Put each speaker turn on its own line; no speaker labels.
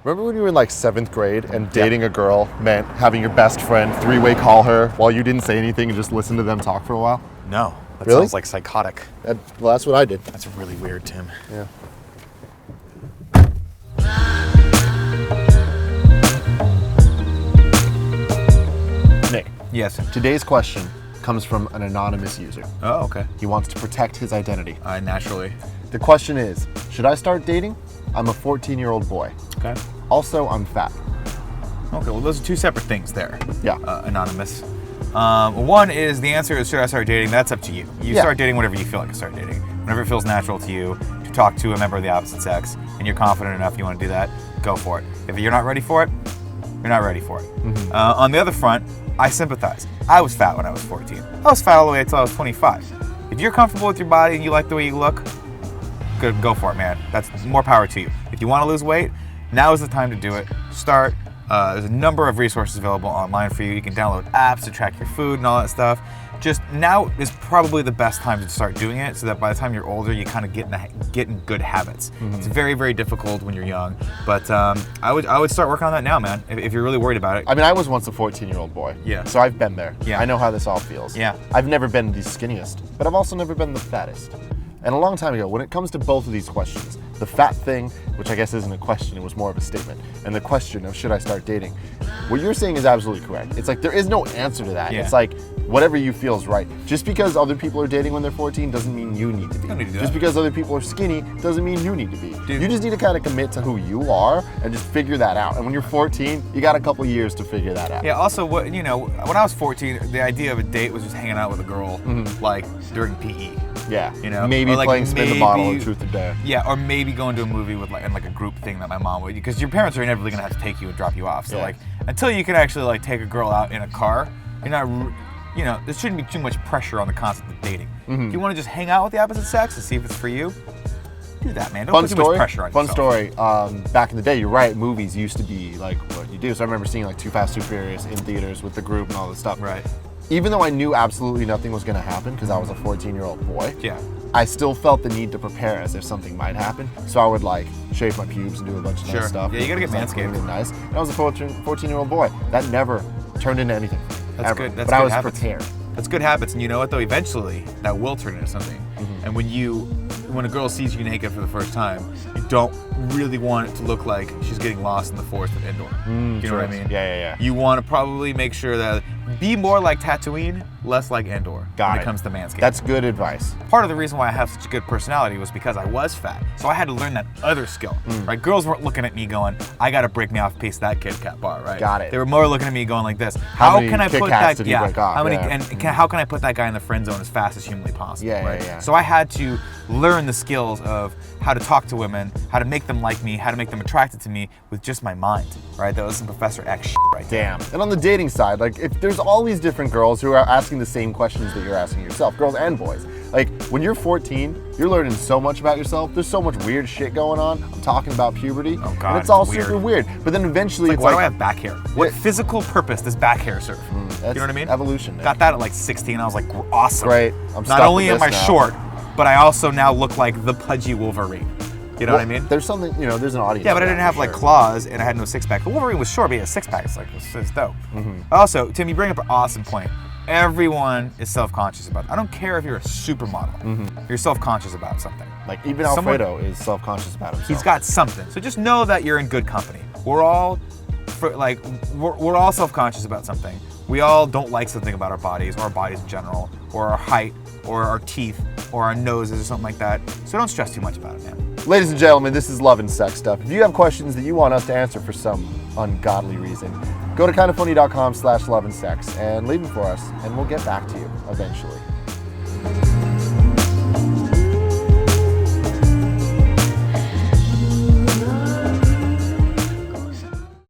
Remember when you were in like 7th grade and dating a girl meant having your best friend 3-way call her while you didn't say anything and just listen to them talk for a while?
No. That
Really?
sounds like psychotic.
Well, that's what I did.
That's really weird, Tim.
Yeah. Nick.
Yes.
Today's question comes from an anonymous user.
Oh, okay.
He wants to protect his identity.
Naturally.
The question is, should I start dating? I'm a 14-year-old boy.
Okay.
Also, I'm fat.
Okay, well, those are two separate things there.
Yeah.
Anonymous. One is, the answer is, should I start dating? That's up to you. You start dating whenever you feel like you start dating. Whenever it feels natural to you to talk to a member of the opposite sex, and you're confident enough you want to do that, go for it. If you're not ready for it, you're not ready for it.
Mm-hmm.
On the other front, I sympathize. I was fat when I was 14. I was fat all the way until I was 25. If you're comfortable with your body and you like the way you look, good, go for it, man. That's more power to you. If you want to lose weight, now is the time to do it. Start. There's a number of resources available online for you. You can download apps to track your food and all that stuff. Just now is probably the best time to start doing it, so that by the time you're older, you kind of get in good habits. Mm-hmm. It's very, very difficult when you're young, but I would start working on that now, man. If you're really worried about it.
I mean, I was once a 14-year-old boy.
Yeah.
So I've been there.
Yeah.
I know how this all feels.
Yeah.
I've never been the skinniest, but I've also never been the fattest. And a long time ago, when it comes to both of these questions, the fat thing, which I guess isn't a question, it was more of a statement, and the question of should I start dating, what you're saying is absolutely correct. It's like there is no answer to that.
Yeah.
It's like whatever you feel is right. Just because other people are dating when they're 14 doesn't mean you need to be.
Don't need to do
Just
that.
because other people are skinny doesn't mean you need to be.
Dude.
You just need to kind of commit to who you are and just figure that out. And when you're 14, you got a couple years to figure that out.
Yeah, also, when I was 14, the idea of a date was just hanging out with a girl, like, during PE.
Yeah.
You know?
Maybe
Or, like,
playing spin the bottle or truth or dare.
Yeah, or maybe going to a movie with like a group thing that my mom would, because your parents are inevitably gonna have to take you and drop you off. So like, until you can actually like take a girl out in a car, you're not, there shouldn't be too much pressure on the concept of dating. If you want to just hang out with the opposite sex and see if it's for you, do that, man. Don't put too much pressure on yourself.
Fun story. Back in the day, you're right. Movies used to be like what you do. So I remember seeing like Too Fast, Too Furious in theaters with the group and all this stuff.
Right.
Even though I knew absolutely nothing was going to happen because I was a 14-year-old boy.
Yeah.
I still felt the need to prepare as if something might happen. So I would like shave my pubes and do a bunch of nice stuff.
Yeah, you gotta get manscaped.
And nice. And I was a 14-year-old boy. That never turned into anything.
That's
ever.
good. That's
but
good
I was
habits.
prepared.
That's good habits, and you know what though? Eventually, that will turn into something. And when a girl sees you naked for the first time, you don't really want it to look like she's getting lost in the forest of Endor. Do you know what I mean?
Yeah.
You want to probably make sure that be more like Tatooine, less like Endor when it comes to manscaping.
That's good advice.
Part of the reason why I have such a good personality was because I was fat. So I had to learn that other skill, right? Girls weren't looking at me going, I got to break me off a piece of that Kit Kat bar, right?
Got it.
They were more looking at me going like this.
How many
can I
Kit
put
Kats
that
did you break off?
How many
Yeah.
and how can I put that guy in the friend zone as fast as humanly possible?
Yeah.
So I had to learn the skills of how to talk to women, how to make them like me, how to make them attracted to me with just my mind, right? That was some Professor X shit right there.
Damn. And on the dating side, like if there's all these different girls who are asking the same questions that you're asking yourself, girls and boys. Like when you're 14, you're learning so much about yourself. There's so much weird shit going on. I'm talking about puberty.
Oh God,
and it's all
it's weird.
super weird. But then eventually
It's like, why do I have back hair? What physical purpose does back hair serve? You know what I mean?
Evolution.
Got that at like 16. I was like, awesome.
Great. I'm
Not
stuck
only
with
am I
this now.
short, but I also now look like the pudgy Wolverine. You know what I mean?
There's something, there's an audience.
Yeah, but I
for
didn't
that,
have
for
like
sure.
claws and I had no six pack. But Wolverine was short, but he had a six pack. It's like, it's dope. Also, Tim, you bring up an awesome point. Everyone is self-conscious about it. I don't care if you're a supermodel. You're self-conscious about something.
Like even Alfredo is self-conscious about himself.
He's got something. So just know that you're in good company. We're all we're all self-conscious about something. We all don't like something about our bodies, or our bodies in general, or our height, or our teeth, or our noses, or something like that. So don't stress too much about it, man.
Ladies and gentlemen, this is Love and Sex Stuff. If you have questions that you want us to answer for some ungodly reason, go to kindoffunny.com/loveandsex and leave them for us, and we'll get back to you eventually.